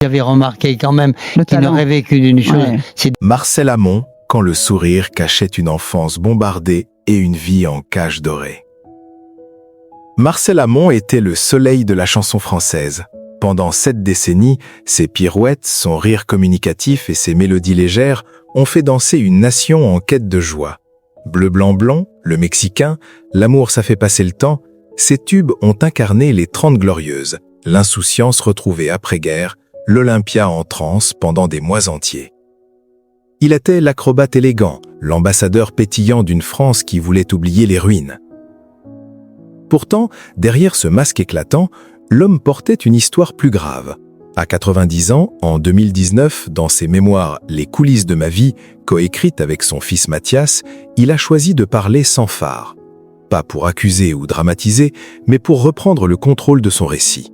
J'avais remarqué quand même Le qu'il talent. ne rêvait que d'une chose, Ouais. c'est Marcel Amont, quand le sourire cachait une enfance bombardée et une vie en cage dorée. Marcel Amont était le soleil de la chanson française. Pendant 7 décennies, ses pirouettes, son rire communicatif et ses mélodies légères ont fait danser une nation en quête de joie. Bleu, blanc, blond, le Mexicain, L'amour ça fait passer le temps, ces tubes ont incarné les 30 glorieuses, l'insouciance retrouvée après-guerre, l'Olympia en transe pendant des mois entiers. Il était l'acrobate élégant, l'ambassadeur pétillant d'une France qui voulait oublier les ruines. Pourtant, derrière ce masque éclatant, l'homme portait une histoire plus grave. À 90 ans, en 2019, dans ses mémoires « Les coulisses de ma vie », coécrites avec son fils Mathias, il a choisi de parler sans phare. Pas pour accuser ou dramatiser, mais pour reprendre le contrôle de son récit.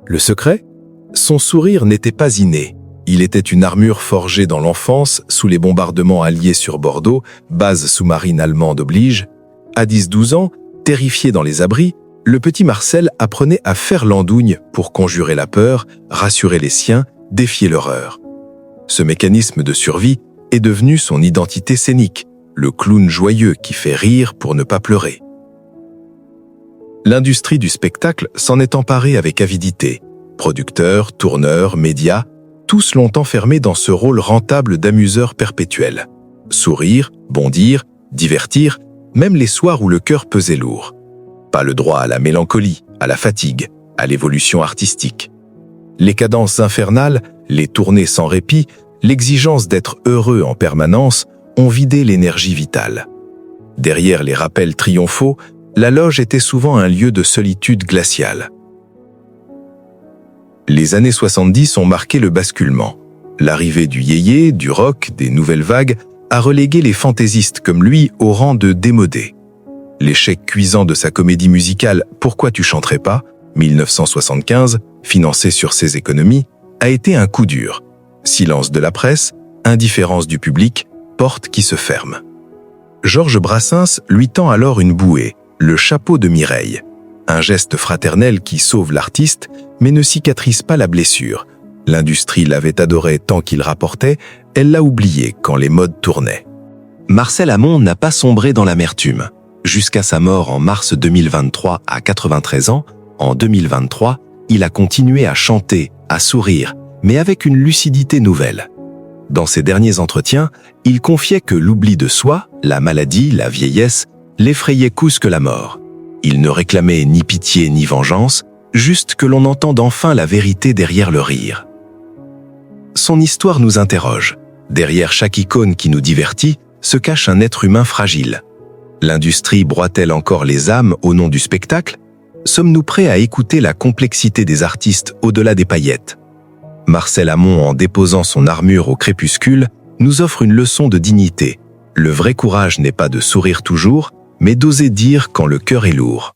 Le secret ? Son sourire n'était pas inné. Il était une armure forgée dans l'enfance, sous les bombardements alliés sur Bordeaux, base sous-marine allemande oblige. À 10-12 ans, terrifié dans les abris, le petit Marcel apprenait à faire l'andougne pour conjurer la peur, rassurer les siens, défier l'horreur. Ce mécanisme de survie est devenu son identité scénique, le clown joyeux qui fait rire pour ne pas pleurer. L'industrie du spectacle s'en est emparée avec avidité. Producteurs, tourneurs, médias, tous l'ont enfermé dans ce rôle rentable d'amuseur perpétuel. Sourire, bondir, divertir, même les soirs où le cœur pesait lourd. Pas le droit à la mélancolie, à la fatigue, à l'évolution artistique. Les cadences infernales, les tournées sans répit, l'exigence d'être heureux en permanence ont vidé l'énergie vitale. Derrière les rappels triomphaux, la loge était souvent un lieu de solitude glaciale. Les années 70 ont marqué le basculement. L'arrivée du yéyé, du rock, des nouvelles vagues a relégué les fantaisistes comme lui au rang de démodés. L'échec cuisant de sa comédie musicale « Pourquoi tu chanterais pas ?», 1975, financé sur ses économies, a été un coup dur. Silence de la presse, indifférence du public, porte qui se ferme. Georges Brassens lui tend alors une bouée, le chapeau de Mireille. Un geste fraternel qui sauve l'artiste, mais ne cicatrise pas la blessure. L'industrie l'avait adoré tant qu'il rapportait, elle l'a oublié quand les modes tournaient. Marcel Amont n'a pas sombré dans l'amertume. Jusqu'à sa mort en mars 2023 à 93 ans, en 2023, il a continué à chanter, à sourire, mais avec une lucidité nouvelle. Dans ses derniers entretiens, il confiait que l'oubli de soi, la maladie, la vieillesse, l'effrayait plus que la mort. Il ne réclamait ni pitié ni vengeance, juste que l'on entende enfin la vérité derrière le rire. Son histoire nous interroge. Derrière chaque icône qui nous divertit, se cache un être humain fragile. L'industrie broie-t-elle encore les âmes au nom du spectacle ? Sommes-nous prêts à écouter la complexité des artistes au-delà des paillettes ? Marcel Amont, en déposant son armure au crépuscule, nous offre une leçon de dignité. Le vrai courage n'est pas de sourire toujours, mais d'oser dire quand le cœur est lourd.